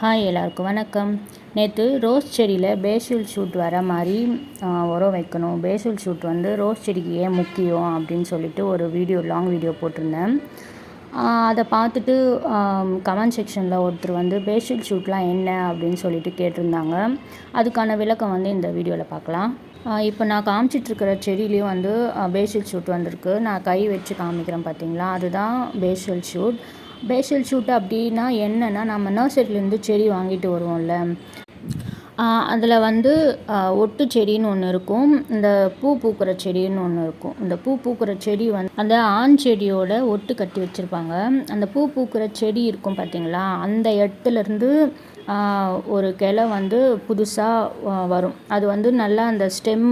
Hi எல்லாருக்கும் வணக்கம். நேற்று ரோஸ் செடியில் பேசில் ஷூட் வர மாதிரி உரம் வைக்கணும். பேசில் ஷூட் ரோஸ் செடிக்கு ஏன் முக்கியம் அப்படின்னு சொல்லிட்டு ஒரு லாங் வீடியோ போட்டிருந்தேன். அதை பார்த்துட்டு கமெண்ட் செக்ஷனில் ஒருத்தர் பேசில் ஷூட்லாம் என்ன அப்படின்னு சொல்லிட்டு கேட்டிருந்தாங்க. அதுக்கான விளக்கம் இந்த வீடியோவில் பார்க்கலாம். இப்போ நான் காமிச்சிட்ருக்கிற செடியிலையும் பேசில் ஷூட் வந்திருக்கு. நான் கை வச்சு காமிக்கிறேன் பார்த்தீங்களா, அதுதான் பேசில் ஷூட். பேசில் ஷூட் அப்படின்னா என்னென்னா, நம்ம நர்சரிலேருந்து செடி வாங்கிட்டு வருவோம்ல, அதில் ஒட்டு செடின்னு ஒன்று இருக்கும், இந்த பூ பூக்கிற செடின்னு ஒன்று இருக்கும். இந்த பூ பூக்கிற செடி அந்த ஆண் செடியோட ஒட்டு கட்டி வச்சுருப்பாங்க. அந்த பூ பூக்கிற செடி இருக்கும் பார்த்தீங்களா, அந்த இடத்துலேருந்து ஒரு கிளை புதுசாக வரும். அது நல்லா அந்த ஸ்டெம்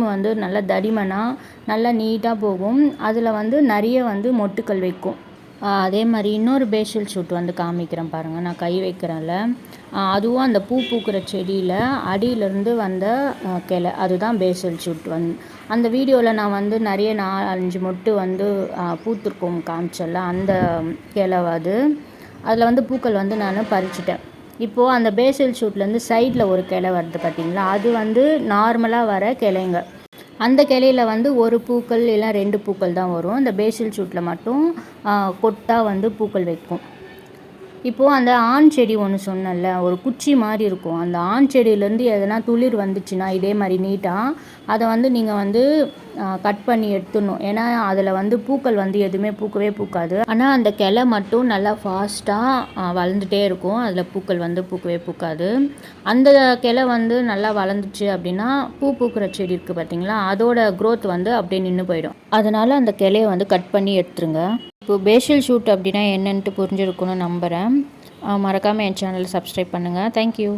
நல்லா தடிமனாக நல்லா நீட்டாக போகும். அதில் நிறைய மொட்டுக்கள் வைக்கும். அதே மாதிரி இன்னொரு பேசில் ஷூட் காமிக்கிறேன் பாருங்கள். நான் கை வைக்கிறேன்ல, அதுவும் அந்த பூ பூக்கிற செடியில் அடியிலேருந்து வந்த கிளை, அதுதான் பேசில் ஷூட். அந்த வீடியோவில் நான் நிறைய 4-5 மொட்டு பூத்திருக்கும் காமிச்சல, அந்த கிளை அதில் பூக்கள் நான் பறிச்சிட்டேன். இப்போது அந்த பேசில் ஷூட்லேருந்து சைடில் ஒரு கிளை வருது பார்த்தீங்களா, அது நார்மலாக வர கிளைங்க. அந்த கிளையில் ஒரு பூக்கள் இல்லை 2 பூக்கள் தான் வரும். அந்த பேசில் ஷூட்டில் மட்டும் கொட்டாக பூக்கள் வைக்கும். இப்போது அந்த ஆண் செடி ஒன்று சொன்னல, ஒரு குச்சி மாதிரி இருக்கும். அந்த ஆண் செடியிலேருந்து எதனா துளிர் வந்துச்சுன்னா இதே மாதிரி நீட்டாக அதை நீங்கள் கட் பண்ணி எடுத்துடணும். ஏன்னா அதில் பூக்கள் எதுவுமே பூக்கவே பூக்காது. ஆனால் அந்த கிளை மட்டும் நல்லா ஃபாஸ்ட்டாக வளர்ந்துட்டே இருக்கும். அதில் பூக்கள் பூக்கவே பூக்காது. அந்த கிளை நல்லா வளர்ந்துச்சு அப்படின்னா பூ பூக்கிற செடி இருக்குது பார்த்தீங்களா, அதோட க்ரோத் அப்படியே நின்று போயிடும். அதனால் அந்த கிளையை கட் பண்ணி எடுத்துருங்க. இப்போ பேசில் ஷூட் அப்படின்னா என்னென்ட்டு புரிஞ்சிருக்குன்னு நம்புகிறேன். மறக்காமல் என் சேனலை சப்ஸ்கிரைப் பண்ணுங்கள். தேங்க்யூ.